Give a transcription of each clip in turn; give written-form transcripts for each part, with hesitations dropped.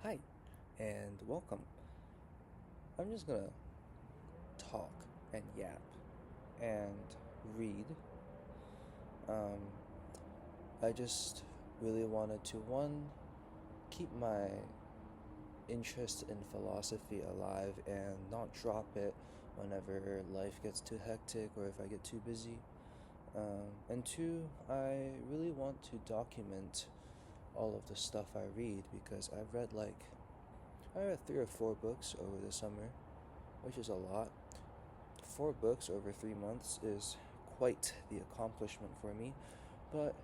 Hi, and welcome. I'm just gonna talk and yap and read. Um, I just really wanted to, one, keep my interest in philosophy alive and not drop it whenever life gets too hectic or if I get too busy. And two, I really want to document all of the stuff I read because I read 3 or 4 books over the summer, which is a lot. 4 books over 3 months is quite the accomplishment for me, but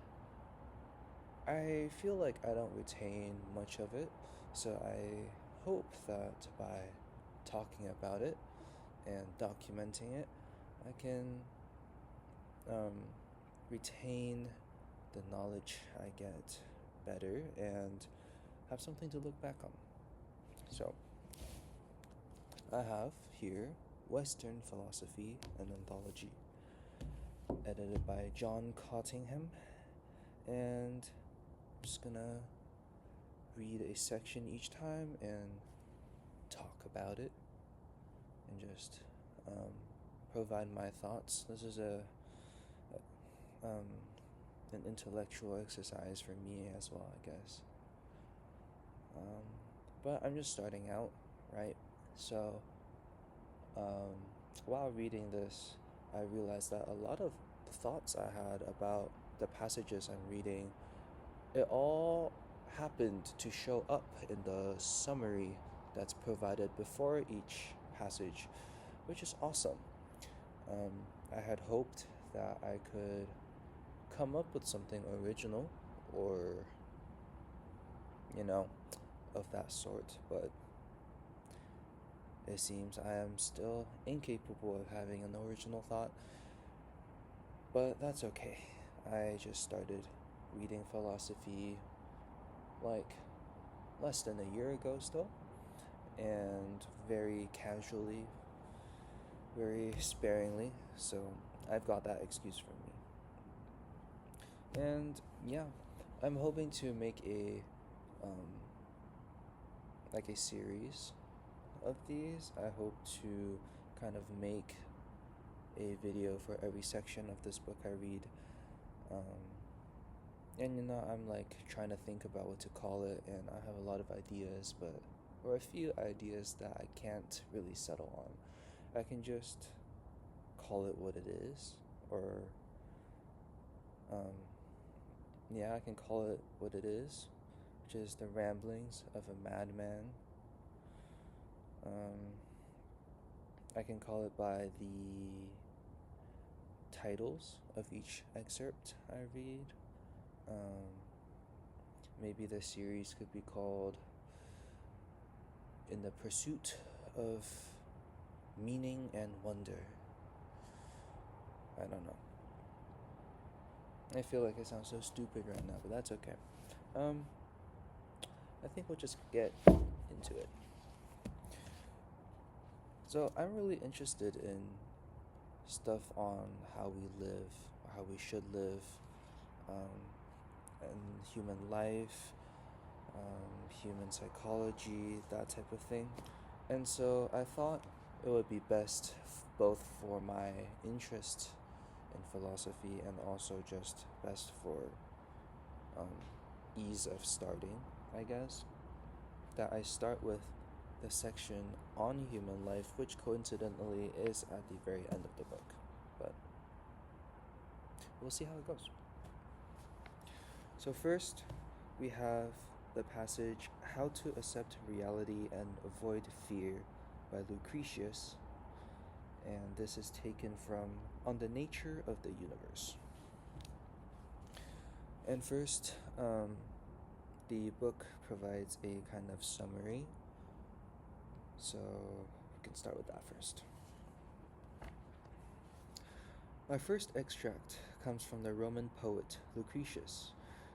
I feel like I don't retain much of it, so I hope that by talking about it and documenting it, I can um, retain the knowledge I get better and have something to look back on. So, I have here Western Philosophy, an anthology, edited by John Cottingham, and I'm just gonna read a section each time and talk about it and just um, provide my thoughts. This is um, an intellectual exercise for me as well, I guess. Um, but I'm just starting out, right? So um, while reading this, I realized that a lot of the thoughts I had about the passages I'm reading, it all happened to show up in the summary that's provided before each passage, which is awesome. Um, I had hoped that I could come up with something original or, you know, of that sort, but it seems I am still incapable of having an original thought, but that's okay. I just started reading philosophy like less than a year ago still, and very casually, very sparingly, so I've got that excuse for me. And yeah, I'm hoping to make um, a series of these. I hope to kind of make a video for every section of this book I read. Um, and I'm like trying to think about what to call it, and I have a lot of ideas, or a few ideas that I can't really settle on. I can just call it what it is, or um, yeah, I can call it what it is, which is the ramblings of a madman. Um, I can call it by the titles of each excerpt I read. Um, Maybe the series could be called In the Pursuit of Meaning and Wonder. I don't know. I feel like I sound so stupid right now, but that's okay. Um, I think we'll just get into it. So, I'm really interested in stuff on how we live, how we should live, um, and human life, human psychology, that type of thing. And so I thought it would be best both for my interest in philosophy and also just best for um, ease of starting, I guess, that I start with the section on human life, which coincidentally is at the very end of the book. But we'll see how it goes. So, first, we have the passage How to Accept Reality and Avoid Fear by Lucretius, and this is taken from On the Nature of the Universe. And first, the book provides a kind of summary, so we can start with that first. My first extract comes from the Roman poet Lucretius,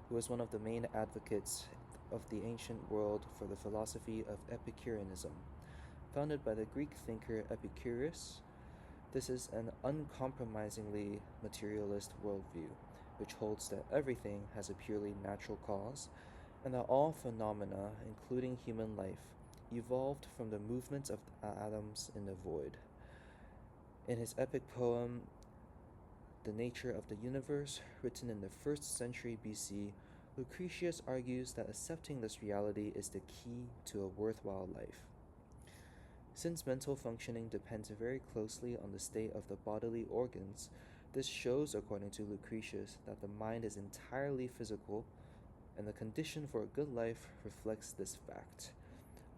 who was one of the main advocates of the ancient world for the philosophy of Epicureanism. Founded by the Greek thinker Epicurus, this is an uncompromisingly materialist worldview, which holds that everything has a purely natural cause and that all phenomena, including human life, evolved from the movements of atoms in the void. In his epic poem, The Nature of the Universe, written in the 1st century BC, Lucretius argues that accepting this reality is the key to a worthwhile life. Since mental functioning depends very closely on the state of the bodily organs, this shows, according to Lucretius, that the mind is entirely physical, and the condition for a good life reflects this fact.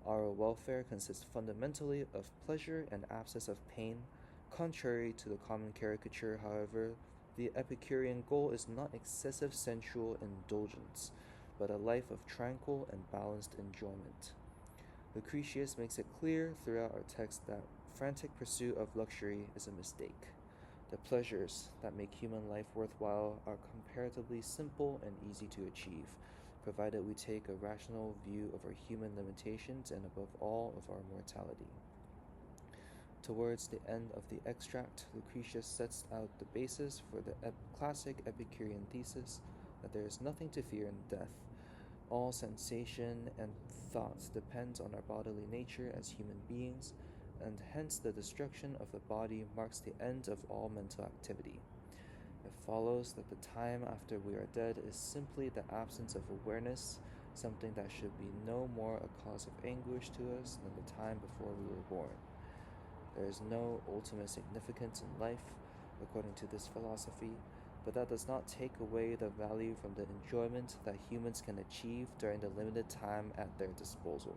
Our welfare consists fundamentally of pleasure and absence of pain. Contrary to the common caricature, however, the Epicurean goal is not excessive sensual indulgence, but a life of tranquil and balanced enjoyment. Lucretius makes it clear throughout our text that frantic pursuit of luxury is a mistake. The pleasures that make human life worthwhile are comparatively simple and easy to achieve, provided we take a rational view of our human limitations and above all of our mortality. Towards the end of the extract, Lucretius sets out the basis for the classic Epicurean thesis that there is nothing to fear in death. All sensation and thought depends on our bodily nature as human beings, and hence the destruction of the body marks the end of all mental activity. It follows that the time after we are dead is simply the absence of awareness, something that should be no more a cause of anguish to us than the time before we were born. There is no ultimate significance in life, according to this philosophy, but that does not take away the value from the enjoyment that humans can achieve during the limited time at their disposal.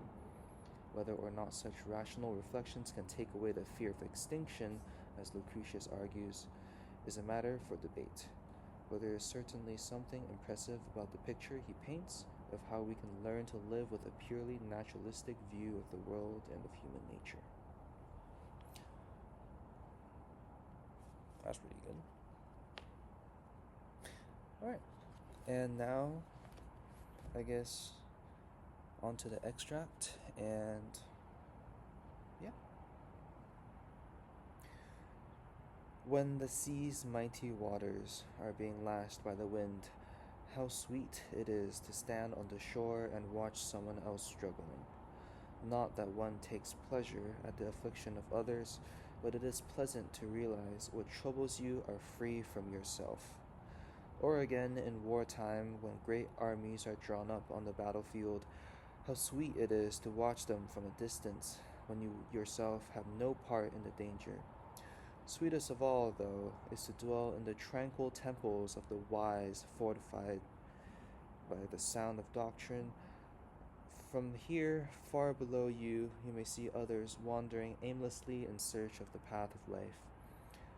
Whether or not such rational reflections can take away the fear of extinction, as Lucretius argues, is a matter for debate. But there is certainly something impressive about the picture he paints of how we can learn to live with a purely naturalistic view of the world and of human nature. That's pretty good. Alright, and now, I guess, onto the extract, and yeah. When the sea's mighty waters are being lashed by the wind, how sweet it is to stand on the shore and watch someone else struggling. Not that one takes pleasure at the affliction of others, but it is pleasant to realize what troubles you are free from yourself. Or again, in wartime, when great armies are drawn up on the battlefield, how sweet it is to watch them from a distance, when you yourself have no part in the danger. Sweetest of all, though, is to dwell in the tranquil temples of the wise, fortified by the sound of doctrine. From here, far below you, you may see others wandering aimlessly in search of the path of life.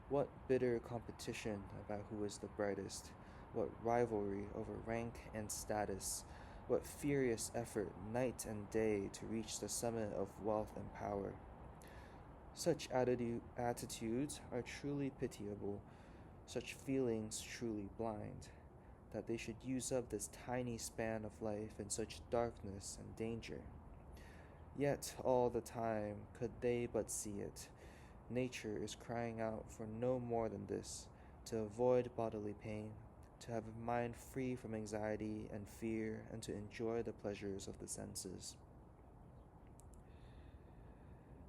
What bitter competition about who is the brightest, what rivalry over rank and status, what furious effort night and day to reach the summit of wealth and power. Such attitudes are truly pitiable, such feelings truly blind, that they should use up this tiny span of life in such darkness and danger. Yet all the time, could they but see it, nature is crying out for no more than this, to avoid bodily pain, to have a mind free from anxiety and fear, and to enjoy the pleasures of the senses.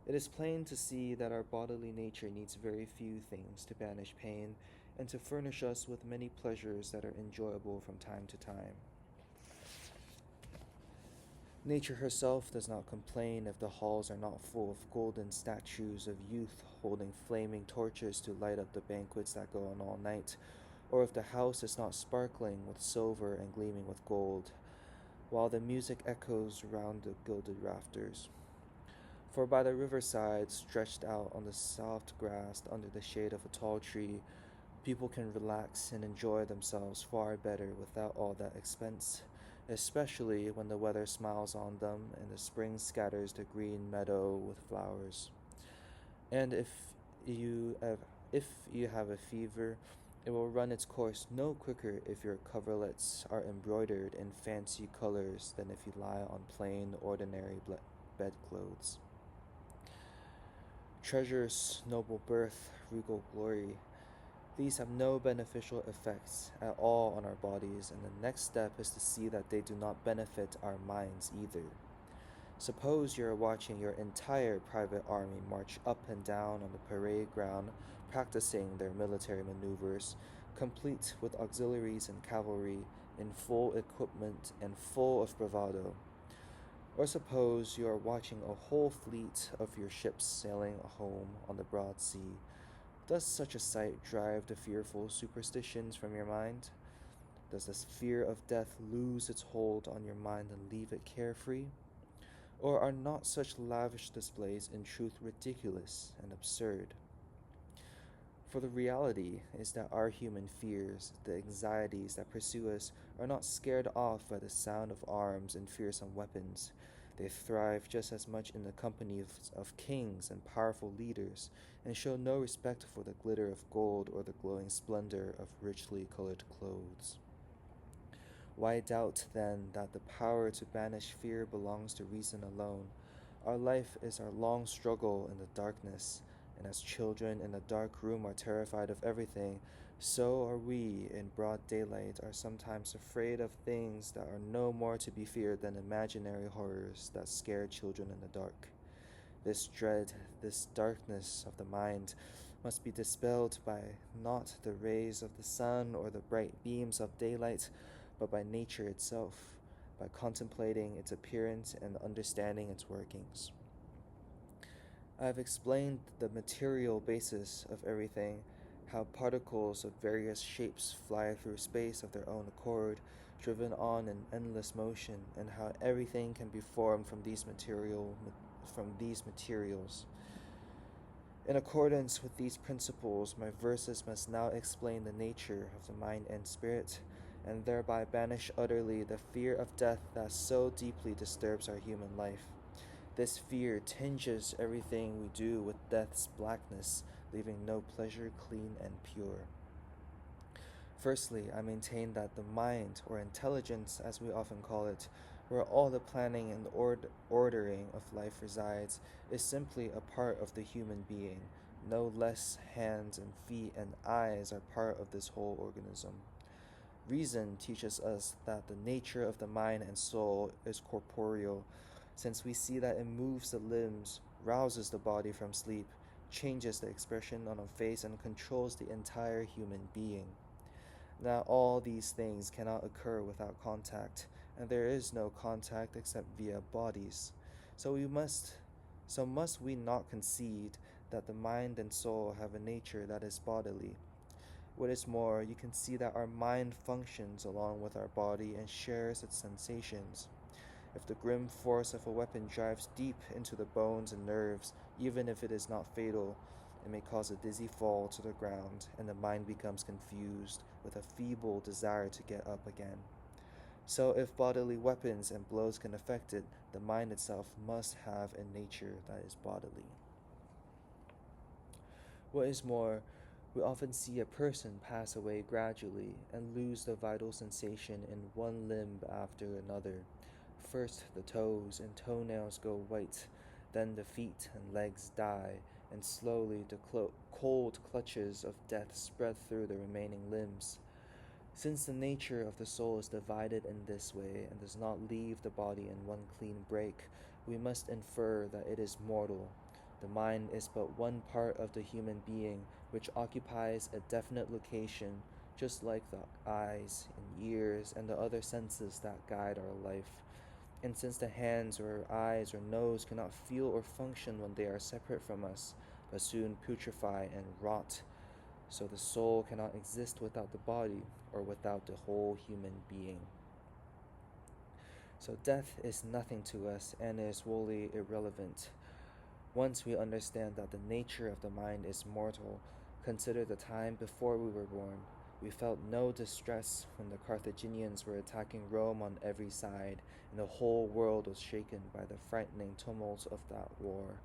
It is plain to see that our bodily nature needs very few things to banish pain and to furnish us with many pleasures that are enjoyable from time to time. Nature herself does not complain if the halls are not full of golden statues of youth holding flaming torches to light up the banquets that go on all night, or if the house is not sparkling with silver and gleaming with gold, while the music echoes round the gilded rafters. For by the riverside, stretched out on the soft grass under the shade of a tall tree, people can relax and enjoy themselves far better without all that expense, especially when the weather smiles on them and the spring scatters the green meadow with flowers. And if you have a fever, it will run its course no quicker if your coverlets are embroidered in fancy colors than if you lie on plain, ordinary bedclothes. Treasures, noble birth, regal glory, These have no beneficial effects at all on our bodies, and the next step is to see that they do not benefit our minds either. Suppose you are watching your entire private army march up and down on the parade ground, practicing their military maneuvers, complete with auxiliaries and cavalry, in full equipment and full of bravado. Or suppose you are watching a whole fleet of your ships sailing home on the broad sea. Does such a sight drive the fearful superstitions from your mind? Does this fear of death lose its hold on your mind and leave it carefree? Or are not such lavish displays in truth ridiculous and absurd? For the reality is that our human fears, the anxieties that pursue us, are not scared off by the sound of arms and fearsome weapons. They thrive just as much in the company of kings and powerful leaders, and show no respect for the glitter of gold or the glowing splendor of richly colored clothes. Why doubt, then, that the power to banish fear belongs to reason alone? Our life is our long struggle in the darkness, and as children in a dark room are terrified of everything, so are we in broad daylight are sometimes afraid of things that are no more to be feared than imaginary horrors that scare children in the dark. This dread, this darkness of the mind, must be dispelled by not the rays of the sun or the bright beams of daylight, but by nature itself, by contemplating its appearance and understanding its workings. I have explained the material basis of everything, how particles of various shapes fly through space of their own accord, driven on in endless motion, and how everything can be formed from these materials. In accordance with these principles, my verses must now explain the nature of the mind and spirit, and thereby banish utterly the fear of death that so deeply disturbs our human life. This fear tinges everything we do with death's blackness, leaving no pleasure clean and pure. Firstly, I maintain that the mind, or intelligence as we often call it, where all the planning and ordering of life resides, is simply a part of the human being. No less hands and feet and eyes are part of this whole organism. Reason teaches us that the nature of the mind and soul is corporeal, since we see that it moves the limbs, rouses the body from sleep, changes the expression on a face, and controls the entire human being. Now all these things cannot occur without contact, and there is no contact except via bodies. So must we not concede that the mind and soul have a nature that is bodily? What is more, you can see that our mind functions along with our body and shares its sensations. If the grim force of a weapon drives deep into the bones and nerves, even if it is not fatal, it may cause a dizzy fall to the ground, and the mind becomes confused with a feeble desire to get up again. So if bodily weapons and blows can affect it, the mind itself must have a nature that is bodily. What is more, we often see a person pass away gradually and lose the vital sensation in one limb after another. First the toes and toenails go white, then the feet and legs die, and slowly the cold clutches of death spread through the remaining limbs. Since the nature of the soul is divided in this way and does not leave the body in one clean break, we must infer that it is mortal. The mind is but one part of the human being, which occupies a definite location, just like the eyes and ears and the other senses that guide our life. And since the hands or eyes or nose cannot feel or function when they are separate from us, but soon putrefy and rot, so the soul cannot exist without the body or without the whole human being. So death is nothing to us and is wholly irrelevant. Once we understand that the nature of the mind is mortal, consider the time before we were born. We felt no distress when the Carthaginians were attacking Rome on every side, and the whole world was shaken by the frightening tumult of that war,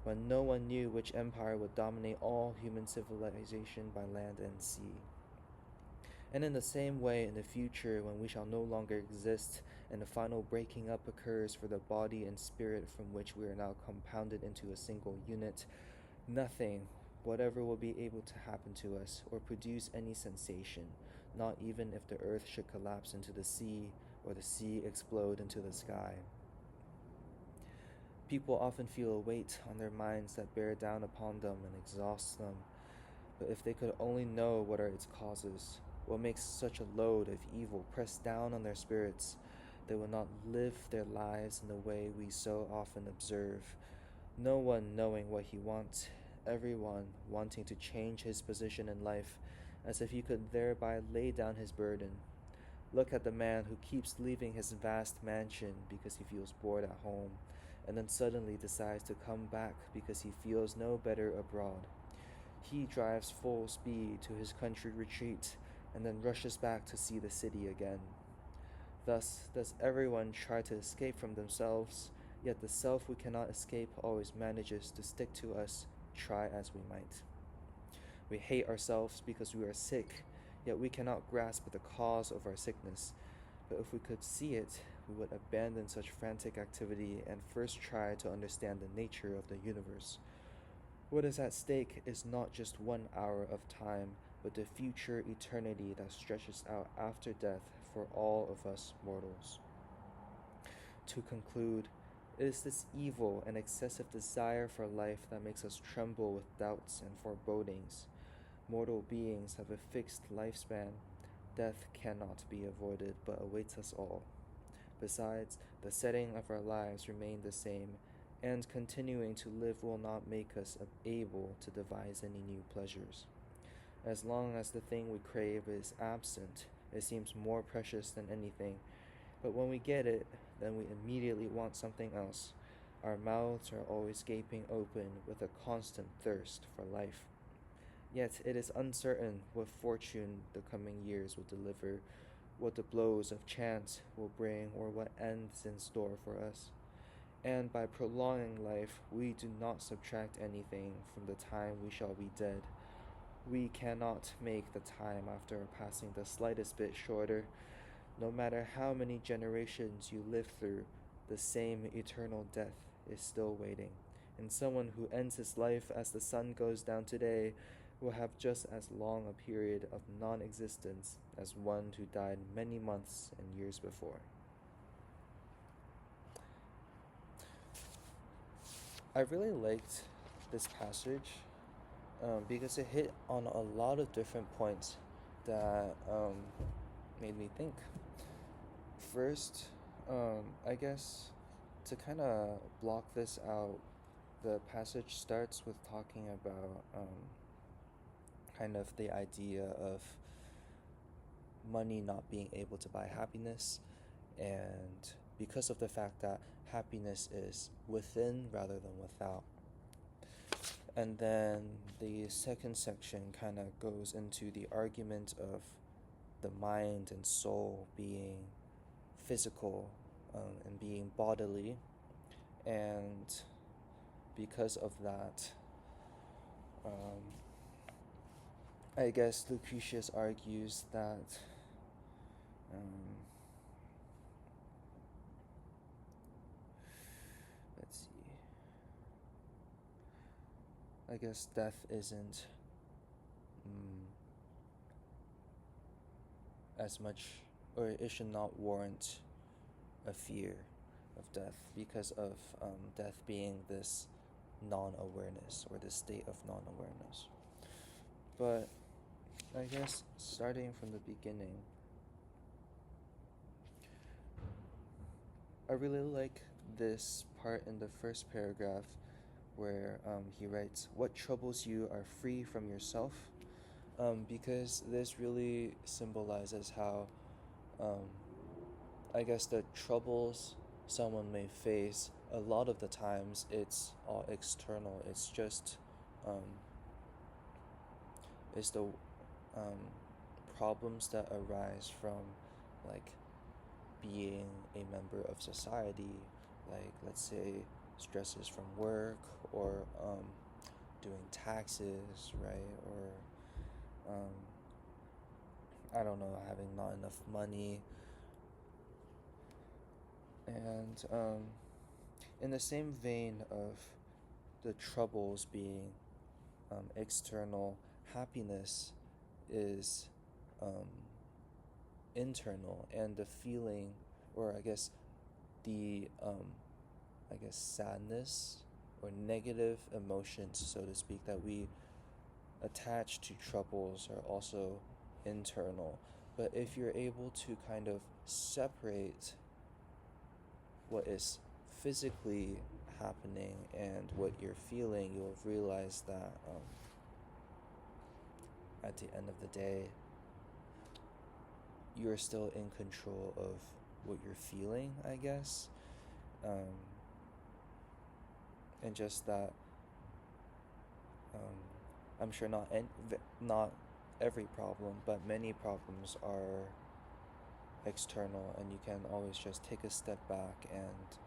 when no one knew which empire would dominate all human civilization by land and sea. And in the same way, in the future, when we shall no longer exist, and the final breaking up occurs for the body and spirit from which we are now compounded into a single unit, nothing whatever will be able to happen to us or produce any sensation, not even if the earth should collapse into the sea or the sea explode into the sky. People often feel a weight on their minds that bear down upon them and exhausts them, but if they could only know what are its causes, what makes such a load of evil press down on their spirits, they will not live their lives in the way we so often observe, no one knowing what he wants, everyone wanting to change his position in life, as if he could thereby lay down his burden. Look at the man who keeps leaving his vast mansion because he feels bored at home, and then suddenly decides to come back because he feels no better abroad. He drives full speed to his country retreat, and then rushes back to see the city again. Thus does everyone try to escape from themselves, yet the self we cannot escape always manages to stick to us, try as we might. We hate ourselves because we are sick, yet we cannot grasp the cause of our sickness. But if we could see it, we would abandon such frantic activity and first try to understand the nature of the universe. What is at stake is not just 1 hour of time, but the future eternity that stretches out after death for all of us mortals. To conclude, it is this evil and excessive desire for life that makes us tremble with doubts and forebodings. Mortal beings have a fixed lifespan. Death cannot be avoided but awaits us all. Besides, the setting of our lives remain the same, and continuing to live will not make us able to devise any new pleasures. As long as the thing we crave is absent, it seems more precious than anything, but when we get it, then we immediately want something else. Our mouths are always gaping open with a constant thirst for life. Yet it is uncertain what fortune the coming years will deliver, what the blows of chance will bring, or what ends in store for us. And by prolonging life, we do not subtract anything from the time we shall be dead. We cannot make the time after our passing the slightest bit shorter. No matter how many generations you live through, the same eternal death is still waiting. And someone who ends his life as the sun goes down today will have just as long a period of non-existence as one who died many months and years before. I really liked this passage because it hit on a lot of different points that made me think. First, I guess to kind of block this out, the passage starts with talking about kind of the idea of money not being able to buy happiness, and because of the fact that happiness is within rather than without. And then the second section kind of goes into the argument of the mind and soul being physical and being bodily, and because of that, I guess Lucretius argues that let's see. I guess death isn't as much, or it should not warrant a fear of death because of death being this non-awareness or this state of non-awareness. But I guess starting from the beginning, I really like this part in the first paragraph where he writes, "What troubles you are free from yourself," because this really symbolizes how I guess the troubles someone may face, a lot of the times it's all external. It's just it's the problems that arise from like being a member of society, like let's say stresses from work, or doing taxes, right, or I don't know, having not enough money. And in the same vein of the troubles being external happiness is um, internal, and the feeling, or the sadness or negative emotions, so to speak, that we attach to troubles are also internal. But if you're able to kind of separate what is physically happening and what you're feeling, you'll realize that at the end of the day, you're still in control of what you're feeling, I guess. Um, and just that, I'm sure not every problem, but many problems are external, and you can always just take a step back and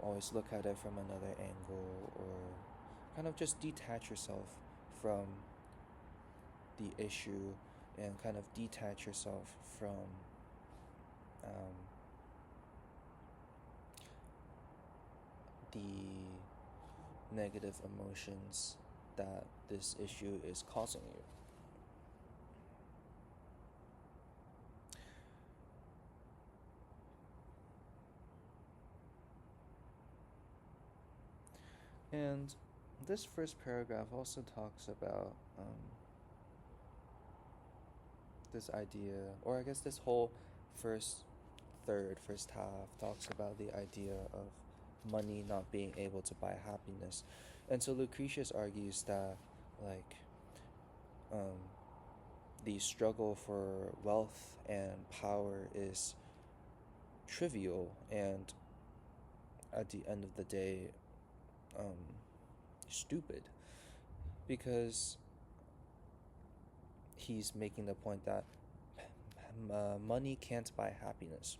always look at it from another angle, or kind of just detach yourself from the issue, and kind of detach yourself from um, the negative emotions that this issue is causing you. And this first paragraph also talks about this idea, or I guess this whole first half talks about the idea of money not being able to buy happiness. And so Lucretius argues that, like, um, the struggle for wealth and power is trivial, and at the end of the day, um, stupid, because he's making the point that money can't buy happiness,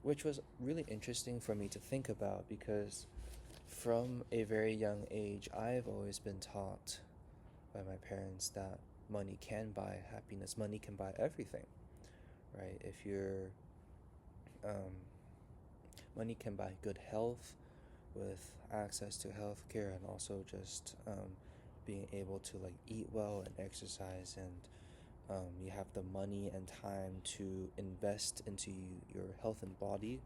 which was really interesting for me to think about, because from a very young age, I've always been taught by my parents that money can buy happiness, money can buy everything, right? If you're, money can buy good health with access to healthcare, and also just being able to like eat well and exercise, and you have the money and time to invest into your health and body.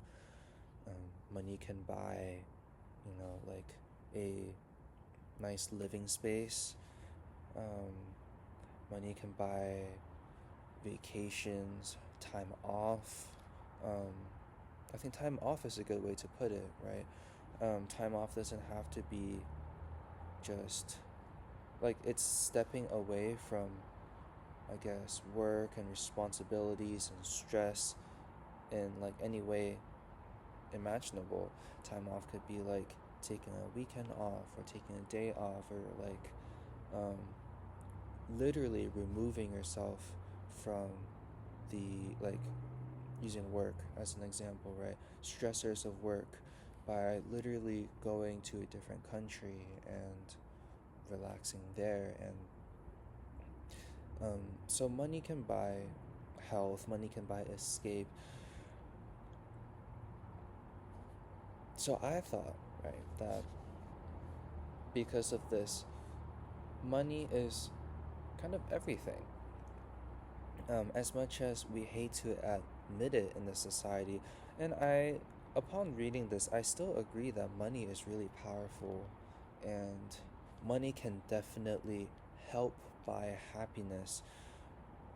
Money can buy, like a nice living space. Money can buy vacations, time off. I think time off is a good way to put it, right? Time off doesn't have to be just like, it's stepping away from, I guess, work and responsibilities and stress in like any way imaginable. Time off could be like taking a weekend off, or taking a day off, or like literally removing yourself from the, like, using work as an example, right? Stressors of work, by literally going to a different country and relaxing there. And so money can buy health, money can buy escape. So I thought, right, that because of this, money is kind of everything. As much as we hate to admit it in this society, and upon reading this, I still agree that money is really powerful, and money can definitely help buy happiness,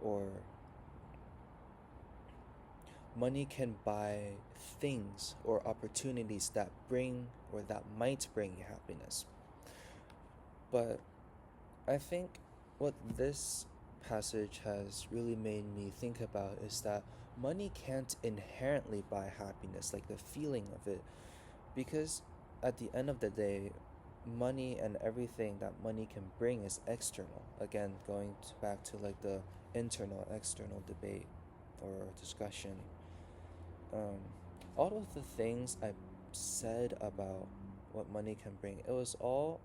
or money can buy things or opportunities that bring, or that might bring you happiness. But I think what this passage has really made me think about is that money can't inherently buy happiness, like the feeling of it, because at the end of the day, money and everything that money can bring is external. Again, back to like the internal external debate or discussion. All of the things I said about what money can bring, it was all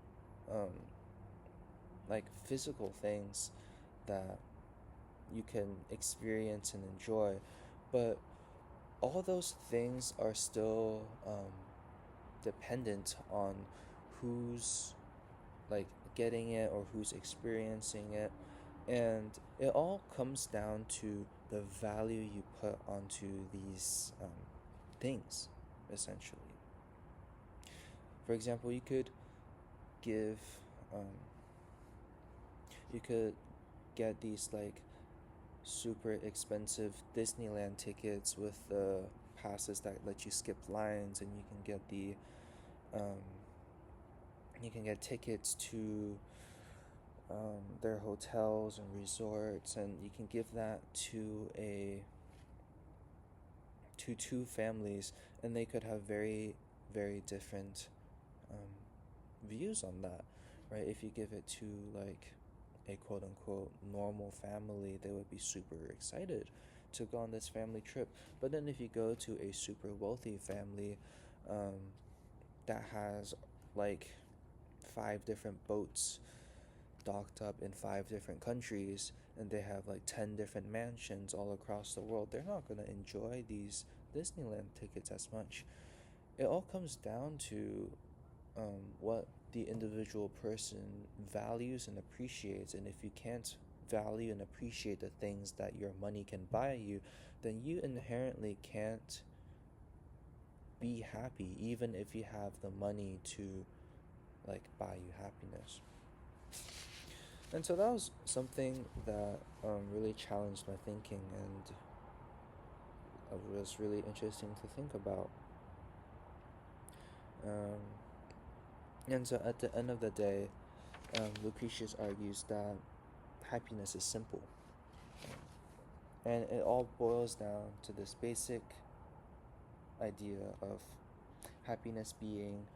like physical things that you can experience and enjoy, but all those things are still dependent on who's like getting it or who's experiencing it. And it all comes down to the value you put onto these things, essentially. For example, give, um, you could get these like super expensive Disneyland tickets with the passes that let you skip lines, and um, you can get tickets to their hotels and resorts, and you can give that to two families, and they could have very, very different views on that, right? If you give it to like a quote unquote normal family, they would be super excited to go on this family trip. But then if you go to a super wealthy family um, that has like 5 different boats docked up in 5 different countries, and they have like 10 different mansions all across the world, they're not going to enjoy these Disneyland tickets as much. It all comes down to what the individual person values and appreciates. And if you can't value and appreciate the things that your money can buy you, then you inherently can't be happy, even if you have the money to like buy you happiness. And so that was something that really challenged my thinking, and was really interesting to think about. Um, and so at the end of the day, Lucretius argues that happiness is simple. And it all boils down to this basic idea of happiness being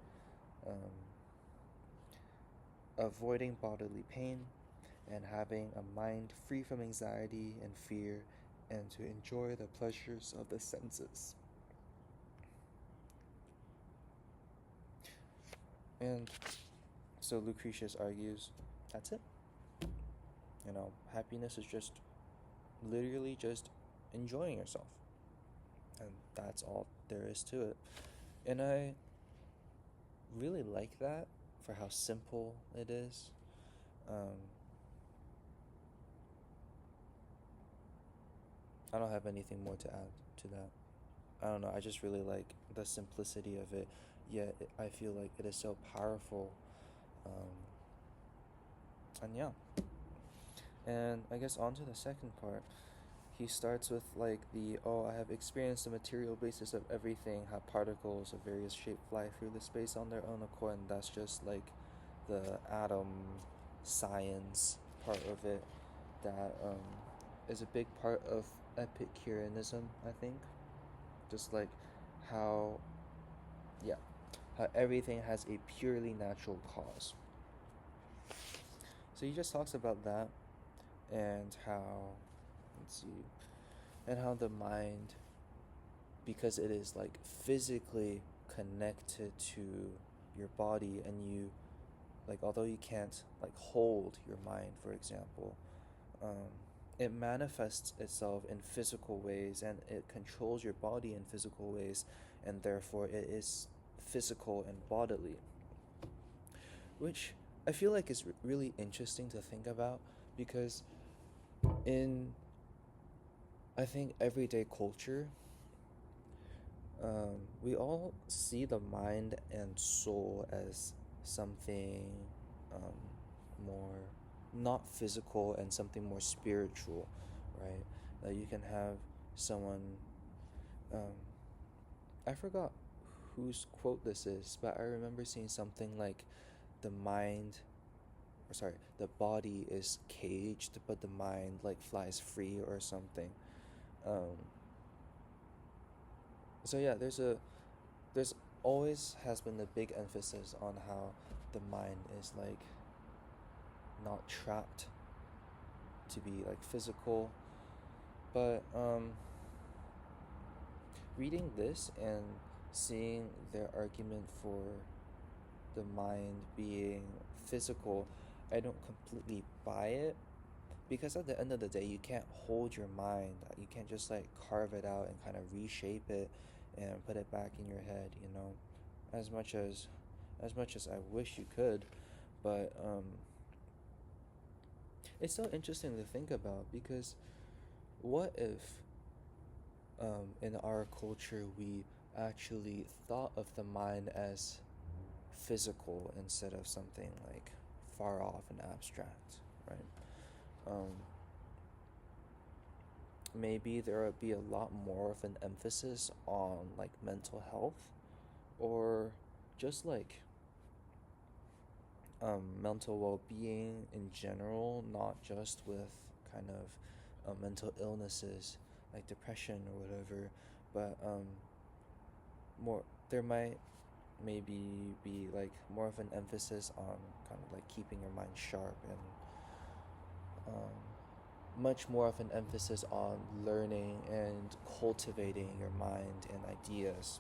um, avoiding bodily pain and having a mind free from anxiety and fear, and to enjoy the pleasures of the senses. And so Lucretius argues that's it. Happiness is just literally just enjoying yourself. And that's all there is to it. And I really like that for how simple it is. I don't have anything more to add to that. I don't know, I just really like the simplicity of it, yet I feel like it is so powerful. Um, and yeah. And I guess on to the second part. He starts with like I have experienced the material basis of everything, how particles of various shape fly through the space on their own accord, and that's just like the atom science part of it that is a big part of Epicureanism, I think. Just like how, yeah, how everything has a purely natural cause. So he just talks about that, and how, let's see, and how the mind, because it is like physically connected to your body, and you, like, although you can't like hold your mind, for example, it manifests itself in physical ways, and it controls your body in physical ways, and therefore it is physical and bodily, which I feel like is really interesting to think about, because in, I think, everyday culture, we all see the mind and soul as something more not physical, and something more spiritual, right? That you can have someone, um, I forgot whose quote this is, but I remember seeing something like the mind, or sorry, the body is caged, but the mind like flies free or something. Um, so yeah, there's always has been a big emphasis on how the mind is like not trapped to be like physical, but reading this and seeing their argument for the mind being physical, I don't completely buy it, because at the end of the day, you can't hold your mind. You can't just like carve it out and kind of reshape it and put it back in your head, as much as I wish you could. But it's so interesting to think about because what if in our culture we actually thought of the mind as physical instead of something like far off and abstract, right? Um, Maybe there would be a lot more of an emphasis on like mental health or just like mental well-being in general, not just with kind of mental illnesses like depression or whatever, but more there might maybe be like more of an emphasis on kind of like keeping your mind sharp and much more of an emphasis on learning and cultivating your mind and ideas.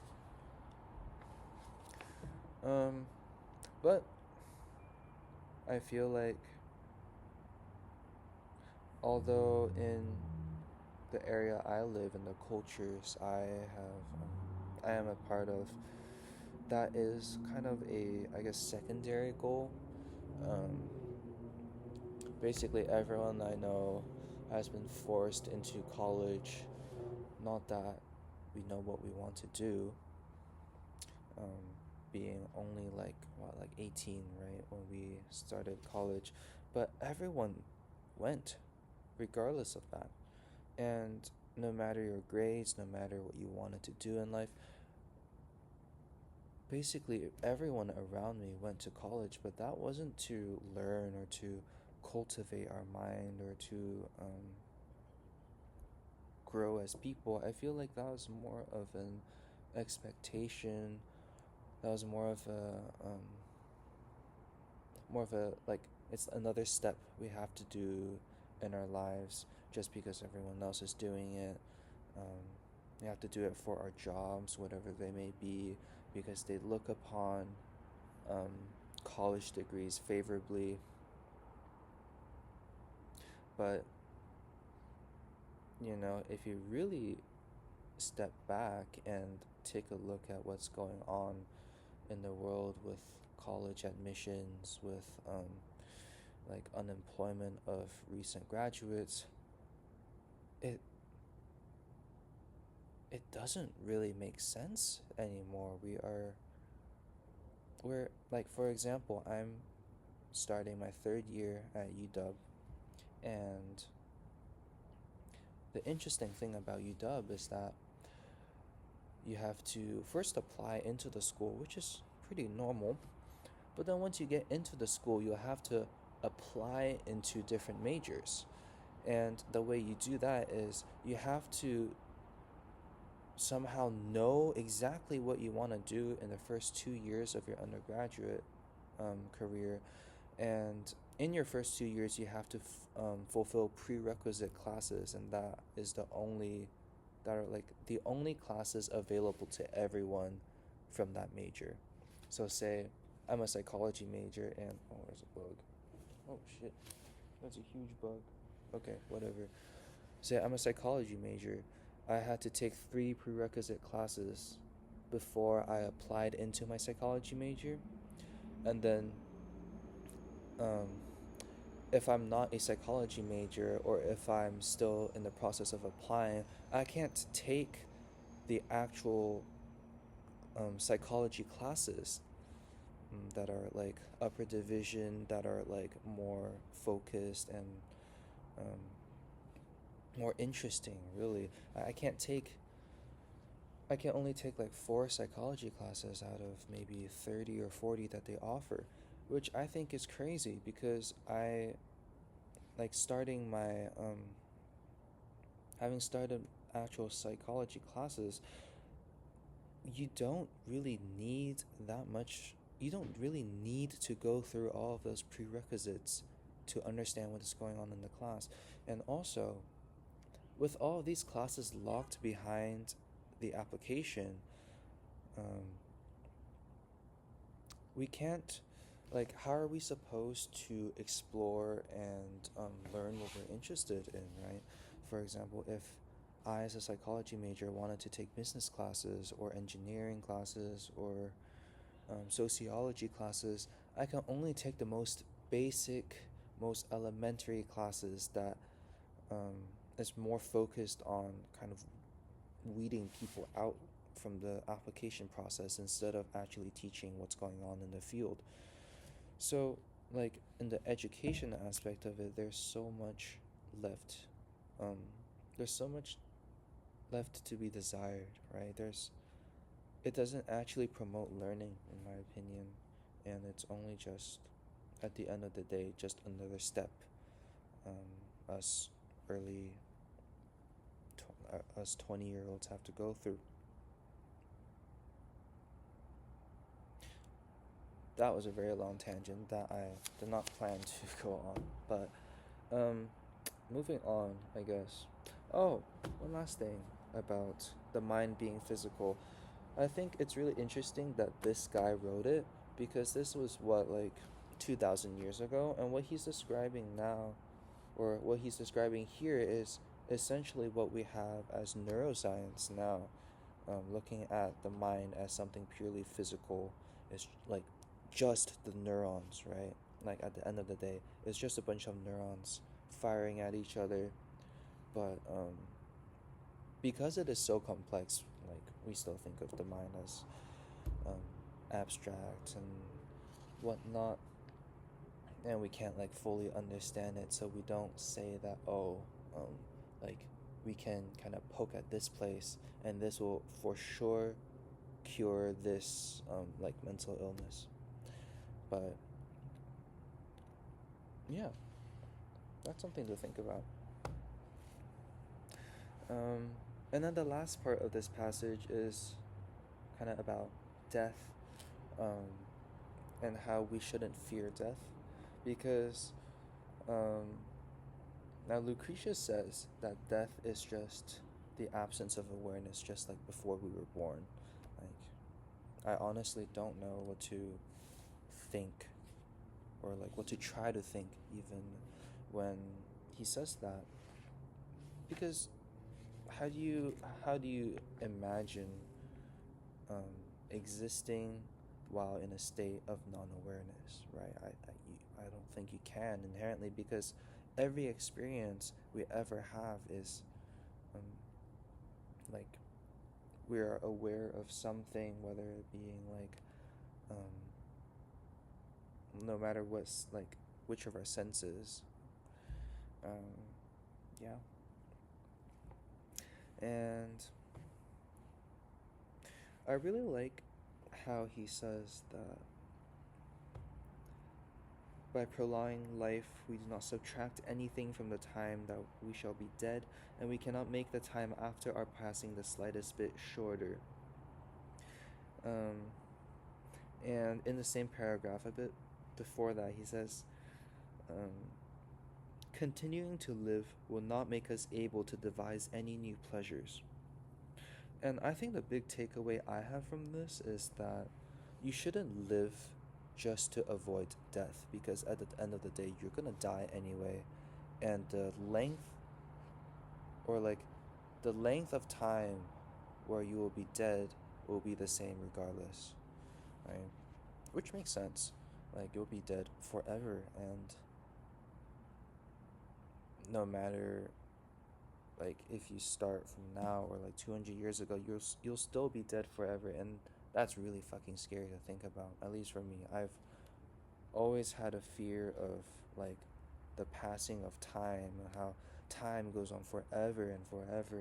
Um, but I feel like although in the area I live and the cultures I am a part of, that is kind of a, I guess, secondary goal. Um, Basically, everyone I know has been forced into college. Not that we know what we want to do, um, being only like, what, like 18, right, when we started college. But everyone went, regardless of that. And no matter your grades, no matter what you wanted to do in life, basically everyone around me went to college, but that wasn't to learn or to cultivate our mind or to grow as people. I feel like that was more of an expectation. That was more of a like it's another step we have to do in our lives just because everyone else is doing it. Um, we have to do it for our jobs, whatever they may be, because they look upon um, college degrees favorably. But if you really step back and take a look at what's going on in the world with college admissions, with like unemployment of recent graduates, it it doesn't really make sense anymore. We're like, for example, I'm starting my third year at UW, and the interesting thing about UW is that you have to first apply into the school, which is pretty normal. But then once you get into the school, you'll have to apply into different majors. And the way you do that is you have to somehow know exactly what you want to do in the first 2 years of your undergraduate career. And in your first 2 years, you have to fulfill prerequisite classes, and that are like the only classes available to everyone from that major. So say I'm a psychology major and oh, there's a bug. Oh shit, that's a huge bug. Okay, whatever. Say I'm a psychology major. I had to take 3 prerequisite classes before I applied into my psychology major, and then um, if I'm not a psychology major or if I'm still in the process of applying, I can't take the actual psychology classes that are like upper division, that are like more focused and um, more interesting, really. I can't take, I can only take like 4 psychology classes out of maybe 30 or 40 that they offer, which I think is crazy because like starting my, having started actual psychology classes, you don't really need that much. You don't really need to go through all of those prerequisites to understand what is going on in the class. And also, with all of these classes locked behind the application, um, we can't, like, how are we supposed to explore and learn what we're interested in, right? For example, if I, as a psychology major, wanted to take business classes or engineering classes or sociology classes, I can only take the most basic most elementary classes that um, is more focused on kind of weeding people out from the application process instead of actually teaching what's going on in the field. So, like in the education aspect of it, there's so much left. Um, there's so much left to be desired, right? It doesn't actually promote learning, in my opinion, and it's only just at the end of the day, just another step us early, us 20-year-olds have to go through. That was a very long tangent that I did not plan to go on, but moving on, I guess. Oh, one last thing about the mind being physical. I think it's really interesting that this guy wrote it because this was what, like 2,000 years ago, and what he's describing now, or what he's describing here, is essentially what we have as neuroscience now, looking at the mind as something purely physical. It's like just the neurons, right? Like at the end of the day, it's just a bunch of neurons firing at each other. But because it is so complex, like we still think of the mind as abstract and whatnot, and we can't like fully understand it. So we don't say that, oh, like we can kind of poke at this place and this will for sure cure this like mental illness. But yeah, that's something to think about. Um, and then the last part of this passage is kind of about death, um, and how we shouldn't fear death, because um, now Lucretius says that death is just the absence of awareness, just like before we were born. Like, I honestly don't know what to think, or like what to try to think, even when he says that, because how do you imagine um, existing while in a state of non-awareness, right? I don't think you can inherently, because every experience we ever have is um, like we are aware of something, whether it being like no matter what's like which of our senses. Um, yeah, and I really like how he says that by prolonging life, we do not subtract anything from the time that we shall be dead, and we cannot make the time after our passing the slightest bit shorter. Um, and in the same paragraph, a bit before that, he says, continuing to live will not make us able to devise any new pleasures. And I think the big takeaway I have from this is that you shouldn't live just to avoid death, because at the end of the day, you're gonna die anyway. And like the length of time where you will be dead will be the same regardless, right? Which makes sense. Like you'll be dead forever, and no matter like if you start from now or like 200 years ago, you'll still be dead forever, and that's really fucking scary to think about. At least for me, I've always had a fear of like the passing of time and how time goes on forever and forever,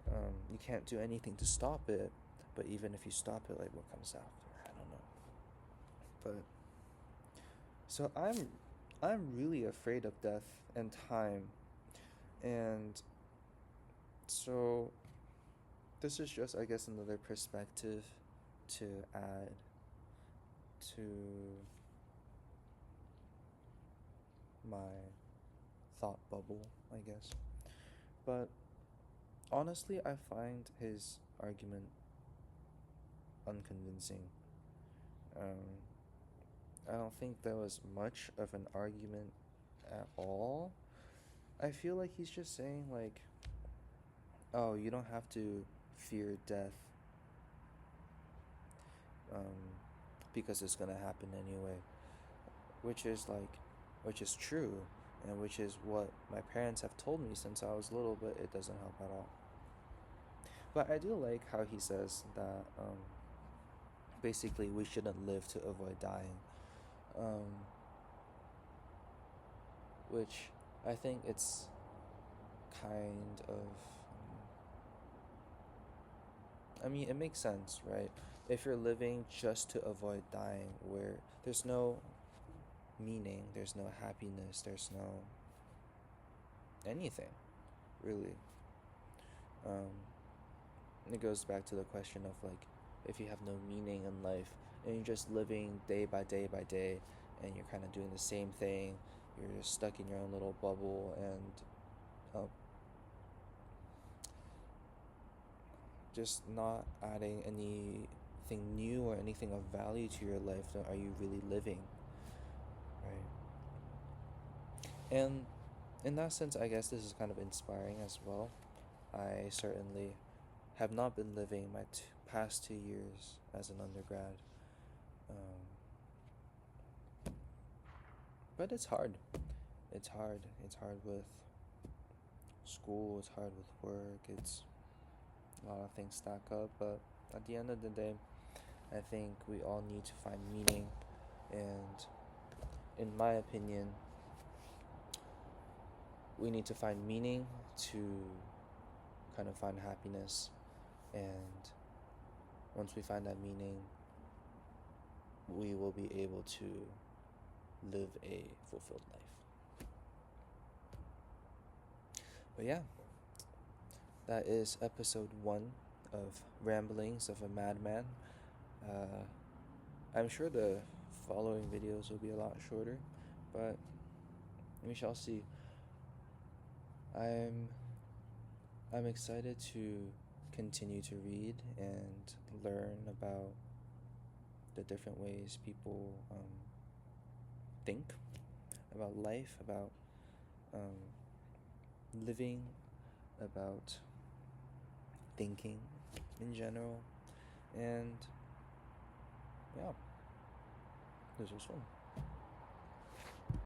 and you can't do anything to stop it. But even if you stop it, like what comes after, I don't know. But so I'm really afraid of death and time, and so this is just, I guess, another perspective to add to my thought bubble, I guess. But honestly, I find his argument unconvincing. Um, I don't think there was much of an argument at all. I feel like he's just saying, like, oh, you don't have to fear death um, because it's gonna happen anyway. Which is like, which is true, and which is what my parents have told me since I was little, but it doesn't help at all. But I do like how he says that basically we shouldn't live to avoid dying, which I think it's kind of, I mean, it makes sense, right? If you're living just to avoid dying, where there's no meaning, there's no happiness, there's no anything, really. Um, it goes back to the question of like, if you have no meaning in life and you're just living day by day by day, and you're kind of doing the same thing, you're just stuck in your own little bubble, and just not adding anything new or anything of value to your life, then are you really living, right? And in that sense, I guess this is kind of inspiring as well. I certainly have not been living my past 2 years as an undergrad, but it's hard. It's hard. It's hard with school. It's hard with work. It's a lot of things stack up, but at the end of the day, I think we all need to find meaning, and in my opinion, we need to find meaning to kind of find happiness, and once we find that meaning, we will be able to live a fulfilled life. But yeah, that is episode 1 of Ramblings of a Madman. I'm sure the following videos will be a lot shorter, but we shall see. I'm excited to continue to read and learn about the different ways people think about life, about living, about thinking in general, and yeah, this was fun.